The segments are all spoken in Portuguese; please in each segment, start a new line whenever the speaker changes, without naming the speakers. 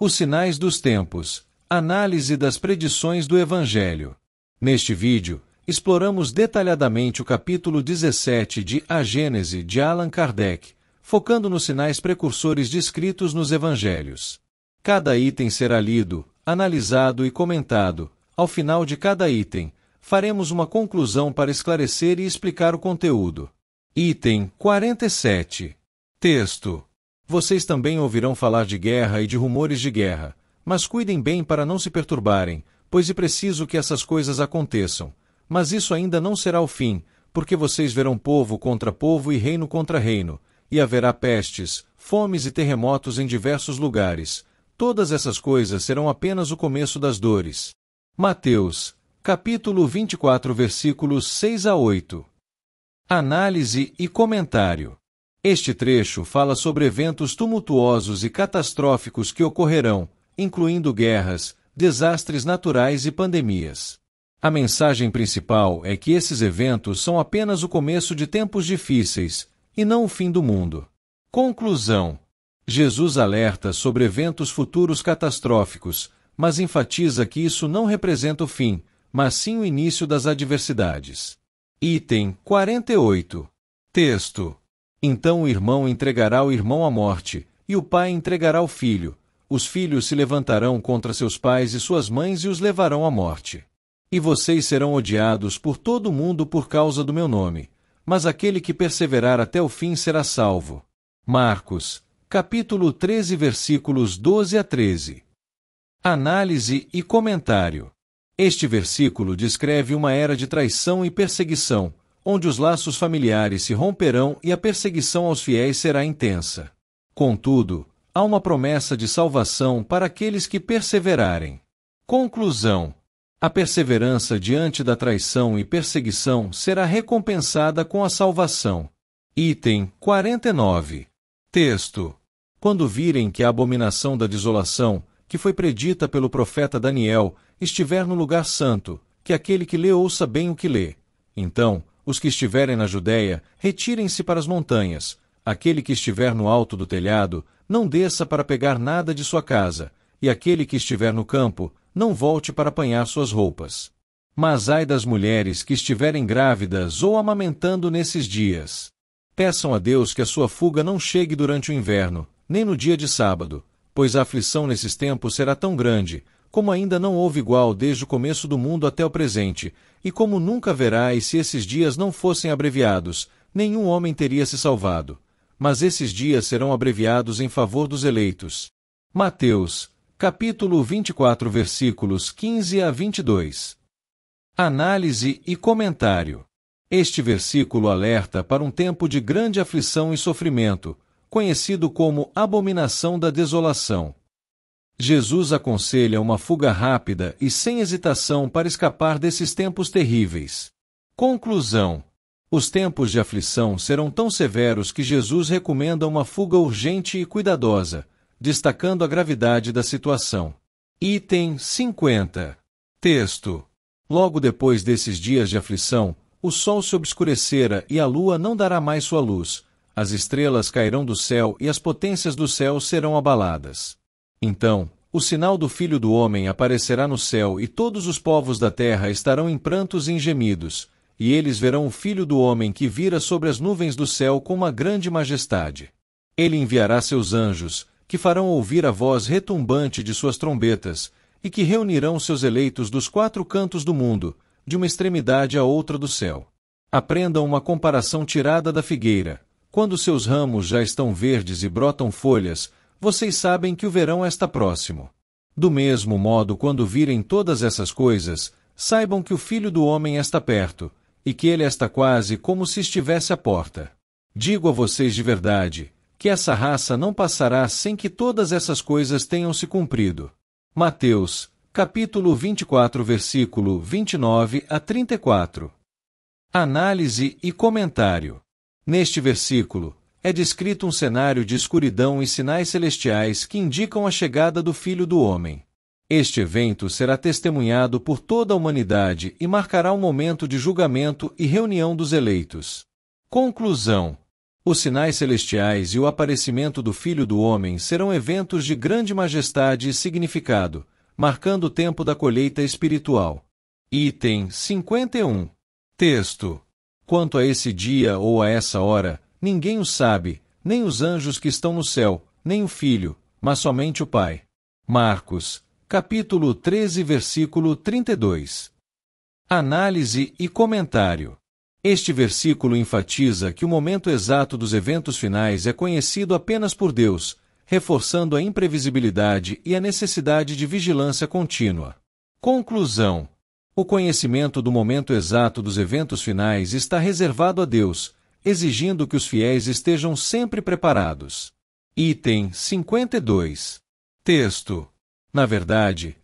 Os sinais dos tempos. Análise das predições do Evangelho. Neste vídeo, exploramos detalhadamente o capítulo 17 de A Gênese de Allan Kardec, focando nos sinais precursores descritos nos Evangelhos. Cada item será lido, analisado e comentado. Ao final de cada item, faremos uma conclusão para esclarecer e explicar o conteúdo. Item 47. Texto. Vocês também ouvirão falar de guerra e de rumores de guerra, mas cuidem bem para não se perturbarem, pois é preciso que essas coisas aconteçam. Mas isso ainda não será o fim, porque vocês verão povo contra povo e reino contra reino, e haverá pestes, fomes e terremotos em diversos lugares. Todas essas coisas serão apenas o começo das dores. Mateus, capítulo 24, versículos 6 a 8. Análise e comentário. Este trecho fala sobre eventos tumultuosos e catastróficos que ocorrerão, incluindo guerras, desastres naturais e pandemias. A mensagem principal é que esses eventos são apenas o começo de tempos difíceis, e não o fim do mundo. Conclusão. Jesus alerta sobre eventos futuros catastróficos, mas enfatiza que isso não representa o fim, mas sim o início das adversidades. Item 48. Texto. Então o irmão entregará o irmão à morte, e o pai entregará o filho. Os filhos se levantarão contra seus pais e suas mães e os levarão à morte. E vocês serão odiados por todo o mundo por causa do meu nome, mas aquele que perseverar até o fim será salvo. Marcos, capítulo 13, versículos 12 a 13. Análise e comentário. Este versículo descreve uma era de traição e perseguição, onde os laços familiares se romperão e a perseguição aos fiéis será intensa. Contudo, há uma promessa de salvação para aqueles que perseverarem. Conclusão. A perseverança diante da traição e perseguição será recompensada com a salvação. Item 49. Texto. Quando virem que a abominação da desolação, que foi predita pelo profeta Daniel, estiver no lugar santo, que aquele que lê ouça bem o que lê. Então, os que estiverem na Judéia, retirem-se para as montanhas. Aquele que estiver no alto do telhado, não desça para pegar nada de sua casa, e aquele que estiver no campo, não volte para apanhar suas roupas. Mas ai das mulheres que estiverem grávidas ou amamentando nesses dias. Peçam a Deus que a sua fuga não chegue durante o inverno, nem no dia de sábado, pois a aflição nesses tempos será tão grande, como ainda não houve igual desde o começo do mundo até o presente, e como nunca haverá, e se esses dias não fossem abreviados, nenhum homem teria se salvado. Mas esses dias serão abreviados em favor dos eleitos. Mateus, capítulo 24, versículos 15 a 22. Análise e comentário. Este versículo alerta para um tempo de grande aflição e sofrimento, conhecido como abominação da desolação. Jesus aconselha uma fuga rápida e sem hesitação para escapar desses tempos terríveis. Conclusão. Os tempos de aflição serão tão severos que Jesus recomenda uma fuga urgente e cuidadosa, destacando a gravidade da situação. Item 50. Texto. Logo depois desses dias de aflição, o sol se obscurecerá e a lua não dará mais sua luz, as estrelas cairão do céu e as potências do céu serão abaladas. Então, o sinal do Filho do Homem aparecerá no céu e todos os povos da terra estarão em prantos e em gemidos, e eles verão o Filho do Homem que vira sobre as nuvens do céu com uma grande majestade. Ele enviará seus anjos, que farão ouvir a voz retumbante de suas trombetas, e que reunirão seus eleitos dos quatro cantos do mundo, de uma extremidade à outra do céu. Aprendam uma comparação tirada da figueira. Quando seus ramos já estão verdes e brotam folhas, vocês sabem que o verão está próximo. Do mesmo modo, quando virem todas essas coisas, saibam que o Filho do Homem está perto, e que ele está quase como se estivesse à porta. Digo a vocês de verdade, que essa raça não passará sem que todas essas coisas tenham se cumprido. Mateus, capítulo 24, versículo 29 a 34. Análise e comentário. Neste versículo, é descrito um cenário de escuridão e sinais celestiais que indicam a chegada do Filho do Homem. Este evento será testemunhado por toda a humanidade e marcará um momento de julgamento e reunião dos eleitos. Conclusão. Os sinais celestiais e o aparecimento do Filho do Homem serão eventos de grande majestade e significado, marcando o tempo da colheita espiritual. Item 51. Texto. Quanto a esse dia ou a essa hora, ninguém o sabe, nem os anjos que estão no céu, nem o Filho, mas somente o Pai. Marcos, capítulo 13, versículo 32. Análise e comentário. Este versículo enfatiza que o momento exato dos eventos finais é conhecido apenas por Deus, reforçando a imprevisibilidade e a necessidade de vigilância contínua. Conclusão. O conhecimento do momento exato dos eventos finais está reservado a Deus, exigindo que os fiéis estejam sempre preparados. Item 52. Texto. Na verdade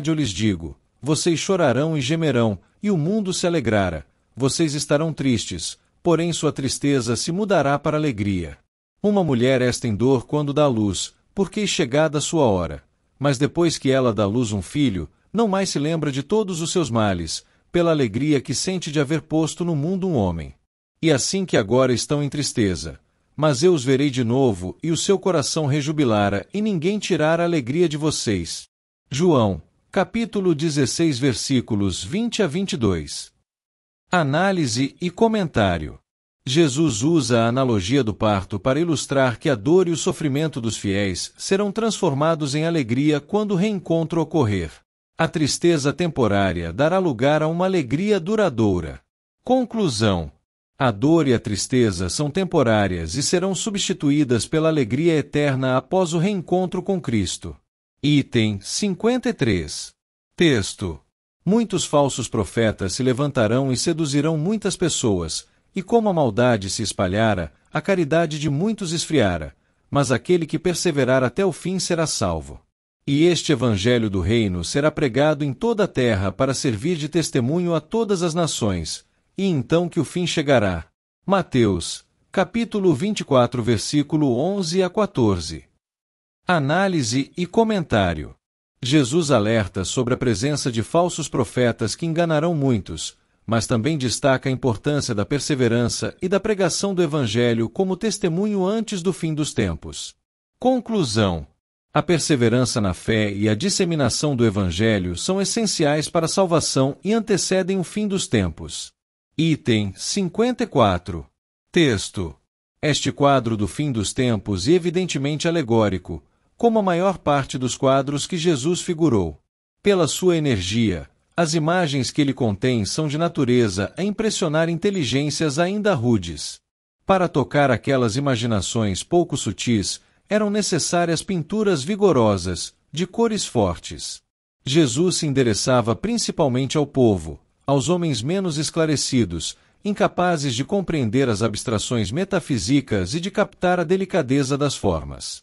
eu lhes digo, vocês chorarão e gemerão, e o mundo se alegrará. Vocês estarão tristes, porém sua tristeza se mudará para alegria. Uma mulher tem dor quando dá luz, porque é chegada a sua hora. Mas depois que ela dá luz um filho, não mais se lembra de todos os seus males, pela alegria que sente de haver posto no mundo um homem. E assim que agora estão em tristeza. Mas eu os verei de novo, e o seu coração rejubilará, e ninguém tirará a alegria de vocês. João, capítulo 16, versículos 20 a 22. Análise e comentário. Jesus usa a analogia do parto para ilustrar que a dor e o sofrimento dos fiéis serão transformados em alegria quando o reencontro ocorrer. A tristeza temporária dará lugar a uma alegria duradoura. Conclusão. A dor e a tristeza são temporárias e serão substituídas pela alegria eterna após o reencontro com Cristo. Item 53. Texto. Muitos falsos profetas se levantarão e seduzirão muitas pessoas, e como a maldade se espalhara, a caridade de muitos esfriara, mas aquele que perseverar até o fim será salvo. E este evangelho do reino será pregado em toda a terra para servir de testemunho a todas as nações, e então que o fim chegará. Mateus, capítulo 24, versículo 11 a 14. Análise e comentário. Jesus alerta sobre a presença de falsos profetas que enganarão muitos, mas também destaca a importância da perseverança e da pregação do Evangelho como testemunho antes do fim dos tempos. Conclusão. A perseverança na fé e a disseminação do Evangelho são essenciais para a salvação e antecedem o fim dos tempos. Item 54. Texto. Este quadro do fim dos tempos é evidentemente alegórico, como a maior parte dos quadros que Jesus figurou. Pela sua energia, as imagens que ele contém são de natureza a impressionar inteligências ainda rudes. Para tocar aquelas imaginações pouco sutis, eram necessárias pinturas vigorosas, de cores fortes. Jesus se endereçava principalmente ao povo, aos homens menos esclarecidos, incapazes de compreender as abstrações metafísicas e de captar a delicadeza das formas.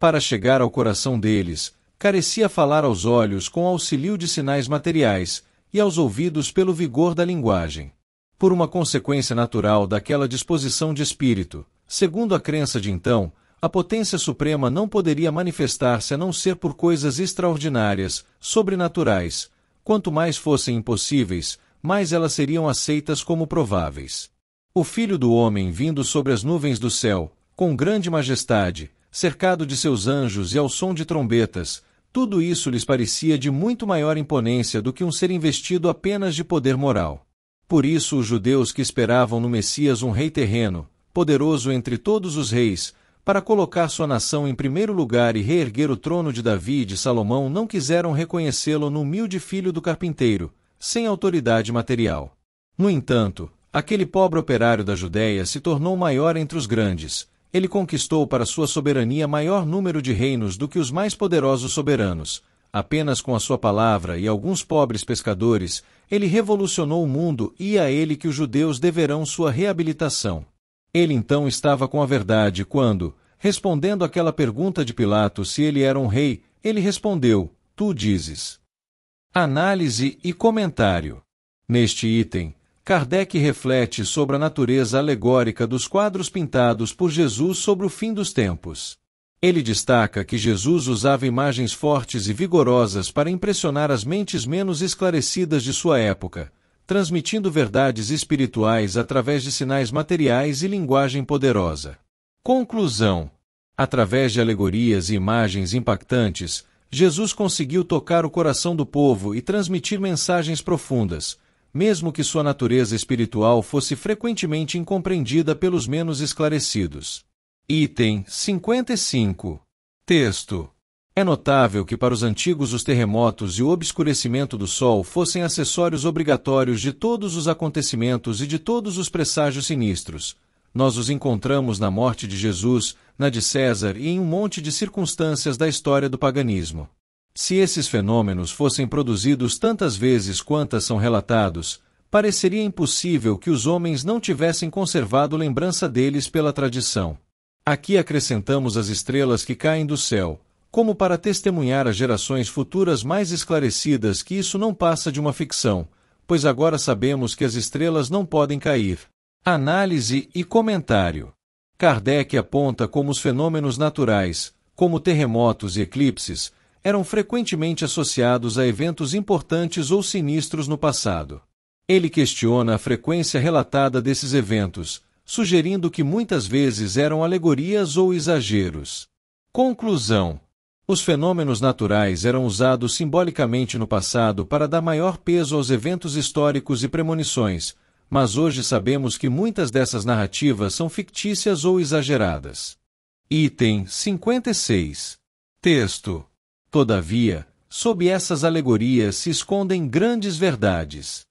Para chegar ao coração deles, carecia falar aos olhos com auxílio de sinais materiais e aos ouvidos pelo vigor da linguagem. Por uma consequência natural daquela disposição de espírito, segundo a crença de então, a potência suprema não poderia manifestar-se a não ser por coisas extraordinárias, sobrenaturais. Quanto mais fossem impossíveis, mais elas seriam aceitas como prováveis. O Filho do Homem vindo sobre as nuvens do céu, com grande majestade, cercado de seus anjos e ao som de trombetas, tudo isso lhes parecia de muito maior imponência do que um ser investido apenas de poder moral. Por isso os judeus que esperavam no Messias um rei terreno, poderoso entre todos os reis, para colocar sua nação em primeiro lugar e reerguer o trono de Davi e de Salomão, não quiseram reconhecê-lo no humilde filho do carpinteiro, sem autoridade material. No entanto, aquele pobre operário da Judéia se tornou maior entre os grandes. Ele conquistou para sua soberania maior número de reinos do que os mais poderosos soberanos. Apenas com a sua palavra e alguns pobres pescadores, ele revolucionou o mundo e é a ele que os judeus deverão sua reabilitação. Ele então estava com a verdade quando, respondendo àquela pergunta de Pilatos se ele era um rei, ele respondeu, tu dizes. Análise e comentário. Neste item, Kardec reflete sobre a natureza alegórica dos quadros pintados por Jesus sobre o fim dos tempos. Ele destaca que Jesus usava imagens fortes e vigorosas para impressionar as mentes menos esclarecidas de sua época, transmitindo verdades espirituais através de sinais materiais e linguagem poderosa. Conclusão: através de alegorias e imagens impactantes, Jesus conseguiu tocar o coração do povo e transmitir mensagens profundas, mesmo que sua natureza espiritual fosse frequentemente incompreendida pelos menos esclarecidos. Item 55. Texto. É notável que para os antigos os terremotos e o obscurecimento do sol fossem acessórios obrigatórios de todos os acontecimentos e de todos os presságios sinistros. Nós os encontramos na morte de Jesus, na de César e em um monte de circunstâncias da história do paganismo. Se esses fenômenos fossem produzidos tantas vezes quantas são relatados, pareceria impossível que os homens não tivessem conservado lembrança deles pela tradição. Aqui acrescentamos as estrelas que caem do céu, como para testemunhar às gerações futuras mais esclarecidas que isso não passa de uma ficção, pois agora sabemos que as estrelas não podem cair. Análise e comentário. Kardec aponta como os fenômenos naturais, como terremotos e eclipses, eram frequentemente associados a eventos importantes ou sinistros no passado. Ele questiona a frequência relatada desses eventos, sugerindo que muitas vezes eram alegorias ou exageros. Conclusão: os fenômenos naturais eram usados simbolicamente no passado para dar maior peso aos eventos históricos e premonições, mas hoje sabemos que muitas dessas narrativas são fictícias ou exageradas. Item 56. Texto. Todavia, sob essas alegorias se escondem grandes verdades.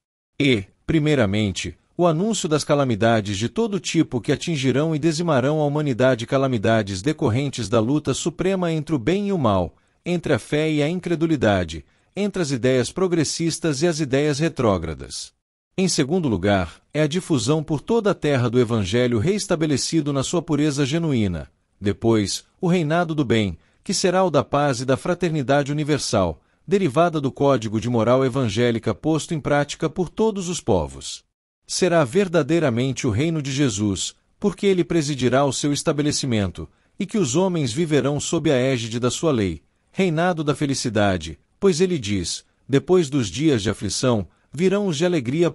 E, primeiramente, o anúncio das calamidades de todo tipo que atingirão e dizimarão a humanidade, calamidades decorrentes da luta suprema entre o bem e o mal, entre a fé e a incredulidade, entre as ideias progressistas e as ideias retrógradas. Em segundo lugar, é a difusão por toda a terra do Evangelho reestabelecido na sua pureza genuína. Depois, o reinado do bem, que será o da paz e da fraternidade universal, derivada do código de moral evangélica posto em prática por todos os povos. Será verdadeiramente o reino de Jesus, porque ele presidirá o seu estabelecimento, e que os homens viverão sob a égide da sua lei, reinado da felicidade, pois ele diz: depois dos dias de aflição, virão os de alegria.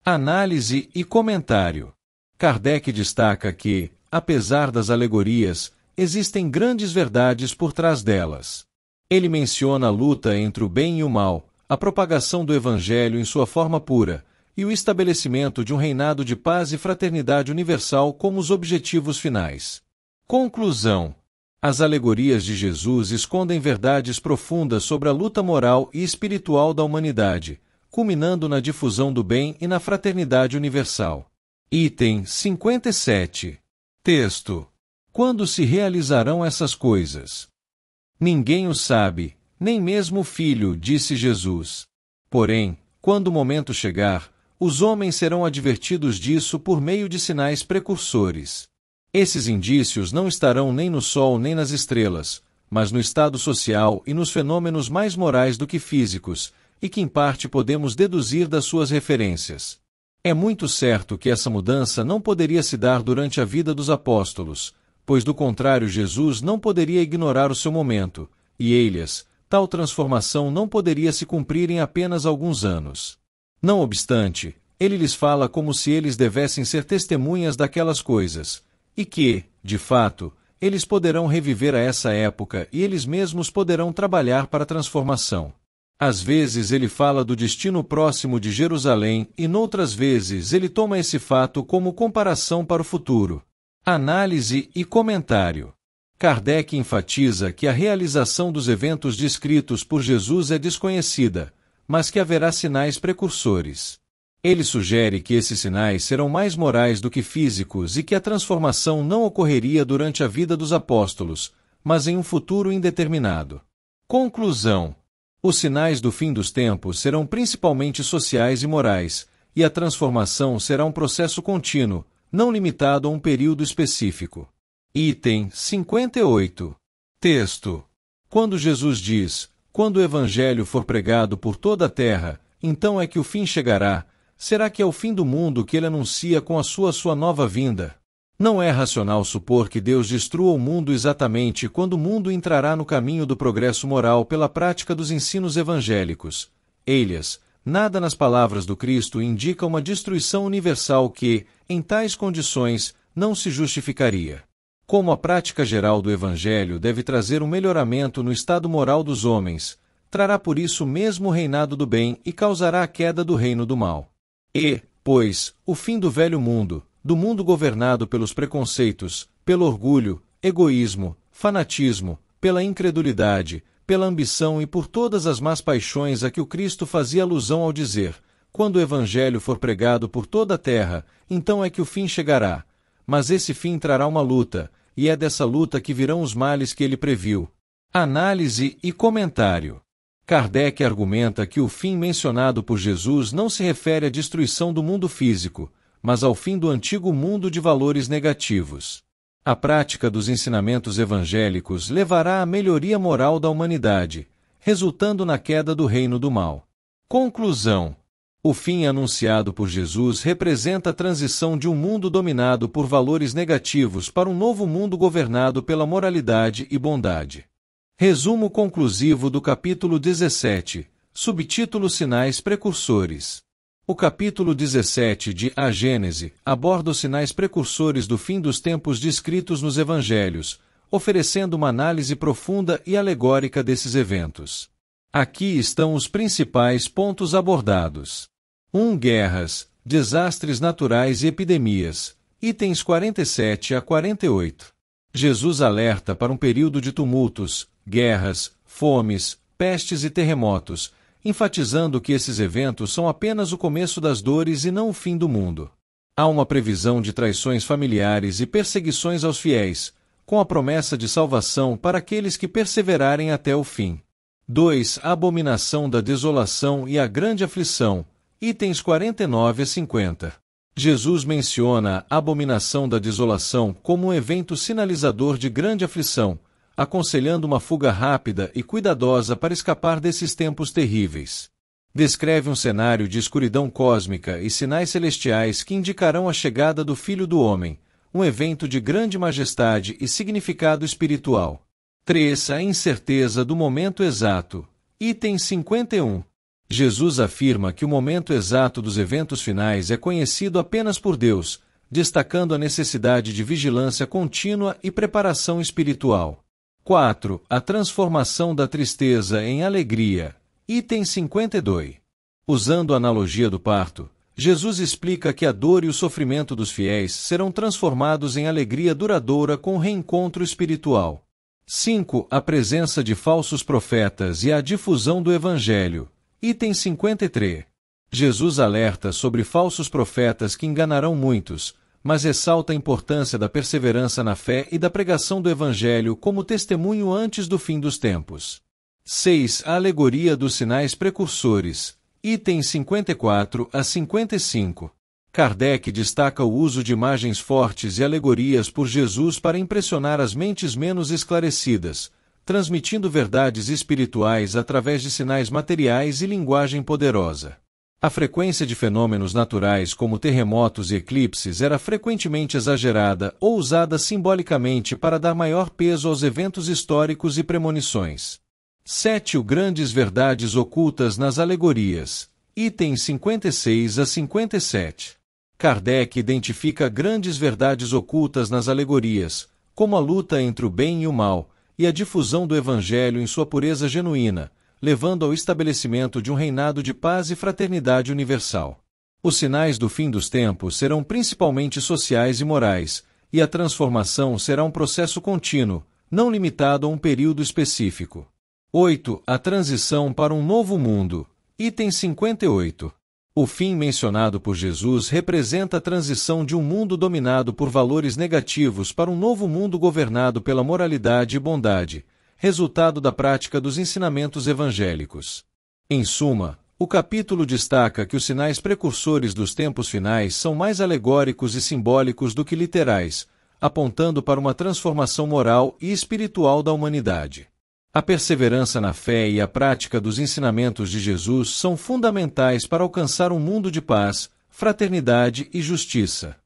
Análise e comentário. Kardec destaca que, apesar das alegorias, existem grandes verdades por trás delas. Ele menciona a luta entre o bem e o mal, a propagação do Evangelho em sua forma pura, e o estabelecimento de um reinado de paz e fraternidade universal como os objetivos finais. Conclusão: as alegorias de Jesus escondem verdades profundas sobre a luta moral e espiritual da humanidade, culminando na difusão do bem e na fraternidade universal. Item 57. Texto. Quando se realizarão essas coisas? Ninguém o sabe, nem mesmo o Filho, disse Jesus. Porém, quando o momento chegar, os homens serão advertidos disso por meio de sinais precursores. Esses indícios não estarão nem no Sol nem nas estrelas, mas no estado social e nos fenômenos mais morais do que físicos, e que em parte podemos deduzir das suas referências. É muito certo que essa mudança não poderia se dar durante a vida dos apóstolos, pois do contrário Jesus não poderia ignorar o seu momento, e eles, tal transformação não poderia se cumprir em apenas alguns anos. Não obstante, ele lhes fala como se eles devessem ser testemunhas daquelas coisas, e que, de fato, eles poderão reviver a essa época e eles mesmos poderão trabalhar para a transformação. Às vezes ele fala do destino próximo de Jerusalém e noutras vezes ele toma esse fato como comparação para o futuro. Análise e comentário. Kardec enfatiza que a realização dos eventos descritos por Jesus é desconhecida, mas que haverá sinais precursores. Ele sugere que esses sinais serão mais morais do que físicos e que a transformação não ocorreria durante a vida dos apóstolos, mas em um futuro indeterminado. Conclusão: os sinais do fim dos tempos serão principalmente sociais e morais, e a transformação será um processo contínuo, não limitado a um período específico. Item 58. Texto. Quando Jesus diz: quando o Evangelho for pregado por toda a terra, então é que o fim chegará, será que é o fim do mundo que ele anuncia com a sua nova vinda? Não é racional supor que Deus destrua o mundo exatamente quando o mundo entrará no caminho do progresso moral pela prática dos ensinos evangélicos. Elias, nada nas palavras do Cristo indica uma destruição universal que, em tais condições, não se justificaria. Como a prática geral do Evangelho deve trazer um melhoramento no estado moral dos homens, trará por isso mesmo o reinado do bem e causará a queda do reino do mal. E, pois, o fim do velho mundo, do mundo governado pelos preconceitos, pelo orgulho, egoísmo, fanatismo, pela incredulidade, pela ambição e por todas as más paixões a que o Cristo fazia alusão ao dizer: quando o Evangelho for pregado por toda a terra, então é que o fim chegará. Mas esse fim trará uma luta, e é dessa luta que virão os males que ele previu. Análise e comentário. Kardec argumenta que o fim mencionado por Jesus não se refere à destruição do mundo físico, mas ao fim do antigo mundo de valores negativos. A prática dos ensinamentos evangélicos levará à melhoria moral da humanidade, resultando na queda do reino do mal. Conclusão. O fim anunciado por Jesus representa a transição de um mundo dominado por valores negativos para um novo mundo governado pela moralidade e bondade. Resumo conclusivo do capítulo 17, subtítulo Sinais Precursores. O capítulo 17 de A Gênese aborda os sinais precursores do fim dos tempos descritos nos Evangelhos, oferecendo uma análise profunda e alegórica desses eventos. Aqui estão os principais pontos abordados. 1. Guerras, desastres naturais e epidemias. Itens 47 a 48. Jesus alerta para um período de tumultos, guerras, fomes, pestes e terremotos, enfatizando que esses eventos são apenas o começo das dores e não o fim do mundo. Há uma previsão de traições familiares e perseguições aos fiéis, com a promessa de salvação para aqueles que perseverarem até o fim. 2. A abominação da desolação e a grande aflição. Itens 49 a 50. Jesus menciona a abominação da desolação como um evento sinalizador de grande aflição, aconselhando uma fuga rápida e cuidadosa para escapar desses tempos terríveis. Descreve um cenário de escuridão cósmica e sinais celestiais que indicarão a chegada do Filho do Homem, um evento de grande majestade e significado espiritual. 3. A incerteza do momento exato. Item 51. Jesus afirma que o momento exato dos eventos finais é conhecido apenas por Deus, destacando a necessidade de vigilância contínua e preparação espiritual. 4. A transformação da tristeza em alegria. Item 52. Usando a analogia do parto, Jesus explica que a dor e o sofrimento dos fiéis serão transformados em alegria duradoura com o reencontro espiritual. 5. A presença de falsos profetas e a difusão do Evangelho. Item 53. Jesus alerta sobre falsos profetas que enganarão muitos, mas ressalta a importância da perseverança na fé e da pregação do Evangelho como testemunho antes do fim dos tempos. 6. A alegoria dos sinais precursores. Itens 54 a 55. Kardec destaca o uso de imagens fortes e alegorias por Jesus para impressionar as mentes menos esclarecidas, transmitindo verdades espirituais através de sinais materiais e linguagem poderosa. A frequência de fenômenos naturais como terremotos e eclipses era frequentemente exagerada ou usada simbolicamente para dar maior peso aos eventos históricos e premonições. 7. Grandes verdades ocultas nas alegorias. Itens 56 a 57. Kardec identifica grandes verdades ocultas nas alegorias, como a luta entre o bem e o mal, e a difusão do Evangelho em sua pureza genuína, levando ao estabelecimento de um reinado de paz e fraternidade universal. Os sinais do fim dos tempos serão principalmente sociais e morais, e a transformação será um processo contínuo, não limitado a um período específico. 8. A transição para um novo mundo. Item 58. O fim mencionado por Jesus representa a transição de um mundo dominado por valores negativos para um novo mundo governado pela moralidade e bondade, resultado da prática dos ensinamentos evangélicos. Em suma, o capítulo destaca que os sinais precursores dos tempos finais são mais alegóricos e simbólicos do que literais, apontando para uma transformação moral e espiritual da humanidade. A perseverança na fé e a prática dos ensinamentos de Jesus são fundamentais para alcançar um mundo de paz, fraternidade e justiça.